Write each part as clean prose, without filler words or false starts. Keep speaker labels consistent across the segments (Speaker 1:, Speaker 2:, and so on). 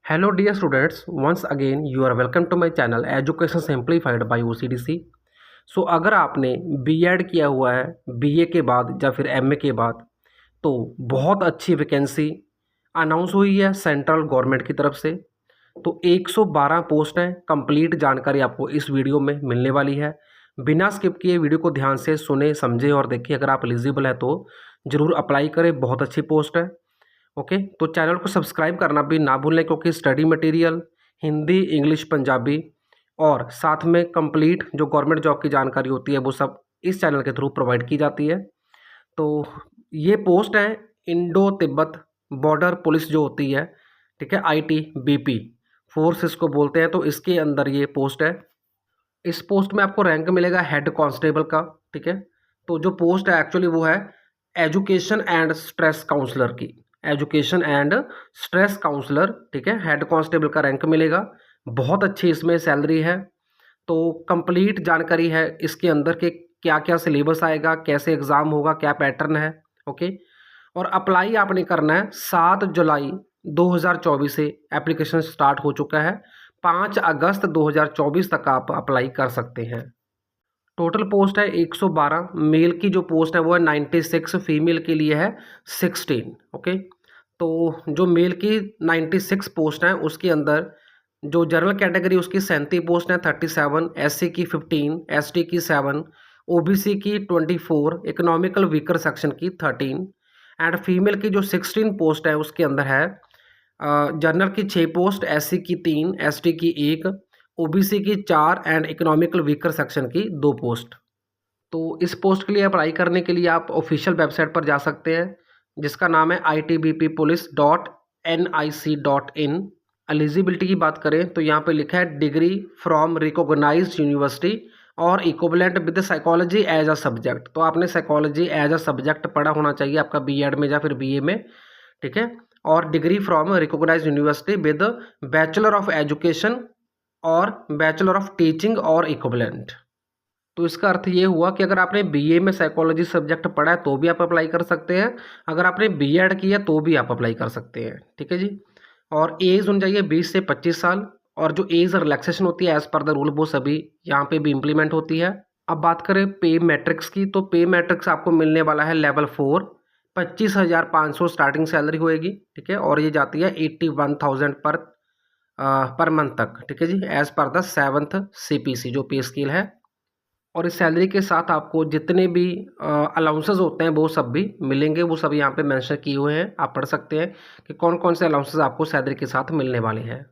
Speaker 1: Hello dear students, once again you are welcome to my channel Education Simplified by OCDC। सो अगर आपने BEd किया हुआ है BA के बाद या फिर एमए के बाद तो बहुत अच्छी वैकेंसी अनाउंस हुई है सेंट्रल गवर्नमेंट की तरफ से। तो 112 पोस्ट हैं। कंप्लीट जानकारी आपको इस वीडियो में मिलने वाली है। बिना स्किप किए वीडियो को ध्यान से सुने समझे और देखिए। अगर आप एलिजिबल है तो ज़रूर अप्लाई करें, बहुत अच्छी पोस्ट है। ओके, तो चैनल को सब्सक्राइब करना भी ना भूलें क्योंकि study material Hindi, English, Punjabi और साथ में कंप्लीट जो गवर्नमेंट जॉब की जानकारी होती है वो सब इस चैनल के थ्रू प्रोवाइड की जाती है। तो ये पोस्ट है इंडो तिब्बत बॉर्डर पुलिस जो होती है, ठीक है, ITBP फोर्स इसको बोलते हैं। तो इसके अंदर ये पोस्ट है। इस पोस्ट में आपको रैंक मिलेगा हेड कांस्टेबल का, ठीक है। तो जो पोस्ट है एक्चुअली वो है एजुकेशन एंड स्ट्रेस काउंसलर की, एजुकेशन एंड स्ट्रेस काउंसलर, ठीक है। हेड कांस्टेबल का रैंक मिलेगा। बहुत अच्छी इसमें सैलरी है। तो कंप्लीट जानकारी है इसके अंदर के क्या क्या सिलेबस आएगा, कैसे एग्ज़ाम होगा, क्या पैटर्न है। ओके, और अप्लाई आपने करना है 7 जुलाई 2024 से एप्लीकेशन स्टार्ट हो चुका है। 5 अगस्त 2024 तक आप अप्लाई कर सकते हैं। टोटल पोस्ट है 112। मेल की जो पोस्ट है वो है 96, फीमेल के लिए है 16। ओके, तो जो मेल की 96 पोस्ट हैं उसके अंदर जो जनरल कैटेगरी उसकी 37 पोस्ट हैं 37, SC की 15, ST की 7, OBC की 24, इकोनॉमिकल वीकर सेक्शन की 13 एंड फीमेल की जो 16 पोस्ट है उसके अंदर है जनरल की 6 पोस्ट, SC की 3, ST की 1, OBC की 4 एंड इकोनॉमिकल वीकर सेक्शन की 2 पोस्ट। तो इस पोस्ट के लिए अप्लाई करने के लिए आप ऑफिशियल वेबसाइट पर जा सकते हैं जिसका नाम है itbppolice.nic.in। एलिजिबिलिटी की बात करें तो यहाँ पे लिखा है डिग्री फ्रॉम रिकॉग्नाइज्ड यूनिवर्सिटी और equivalent with psychology as a subject. तो आपने साइकोलॉजी एज अ सब्जेक्ट पढ़ा होना चाहिए आपका बीएड में या फिर बीए में, ठीक है। और degree from recognised university with bachelor of education और बैचलर ऑफ टीचिंग और इक्विवेलेंट। तो इसका अर्थ ये हुआ कि अगर आपने बीए में साइकोलॉजी सब्जेक्ट पढ़ा है तो भी आप अप्लाई कर सकते हैं, अगर आपने बीएड किया तो भी आप अप्लाई कर सकते हैं, ठीक है जी। और एज होनी चाहिए 20 से 25 साल और जो एज रिलैक्सेशन होती है एज पर द रूल वो सभी यहाँ पे भी इम्प्लीमेंट होती है। अब बात करें पे मैट्रिक्स की, तो पे मैट्रिक्स आपको मिलने वाला है लेवल 4, 25,500 स्टार्टिंग सैलरी होएगी, ठीक है। और ये जाती है 81,000 पर मंथ तक, ठीक है जी, as per the 7th CPC जो पे स्केल है। और इस सैलरी के साथ आपको जितने भी अलाउंसेस होते हैं वो सब भी मिलेंगे, वो सब यहाँ पे मेंशन किए हुए हैं, आप पढ़ सकते हैं कि कौन कौन से अलाउंसेस आपको सैलरी के साथ मिलने वाले हैं।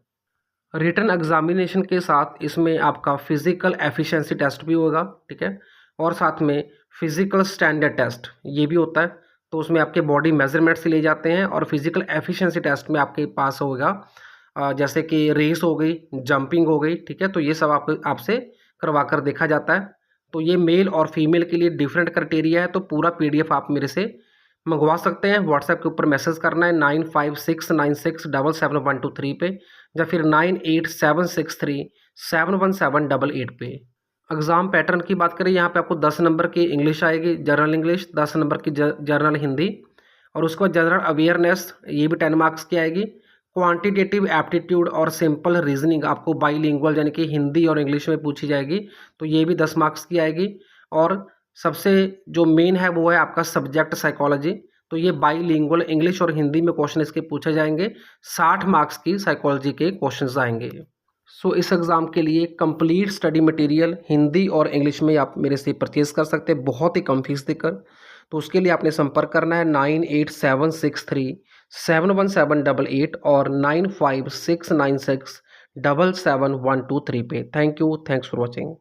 Speaker 1: रिटन एग्जामिनेशन के साथ इसमें आपका फिजिकल एफिशिएंसी टेस्ट भी होगा, ठीक है। और साथ में फिजिकल स्टैंडर्ड टेस्ट ये भी होता है। तो उसमें आपके बॉडी मेजरमेंट्स लिए जाते हैं और फिजिकल एफिशिएंसी टेस्ट में आपके पास होगा जैसे कि रेस हो गई, जंपिंग हो गई, ठीक है। तो ये सब आपसे करवा कर देखा जाता है। तो ये मेल और फीमेल के लिए डिफरेंट क्राइटेरिया है। तो पूरा PDF आप मेरे से मंगवा सकते हैं। व्हाट्सएप के ऊपर मैसेज करना है 9569677123 पे या फिर 9876371788 पे। एग्ज़ाम पैटर्न की बात करें, यहाँ पे आपको 10 नंबर की इंग्लिश आएगी, जनरल इंग्लिश, 10 नंबर की जनरल हिंदी, और उसके बाद जनरल अवेयरनेस ये भी 10 मार्क्स की आएगी। क्वांटिटेटिव एप्टीट्यूड और सिंपल रीजनिंग आपको बाईलिंगुअल यानी कि हिंदी और इंग्लिश में पूछी जाएगी, तो ये भी 10 मार्क्स की आएगी। और सबसे जो मेन है वो है आपका सब्जेक्ट साइकोलॉजी, तो ये बाईलिंगुअल इंग्लिश और हिंदी में क्वेश्चन इसके पूछे जाएंगे। 60 मार्क्स की साइकोलॉजी के क्वेश्चंस आएंगे। सो इस एग्ज़ाम के लिए कंप्लीट स्टडी मटेरियल हिंदी और इंग्लिश में आप मेरे से परचेज़ कर सकते हैं बहुत ही कम फीस देकर। तो उसके लिए आपने संपर्क करना है 9876371788 और 9569677123 पे। Thank you, thanks for watching.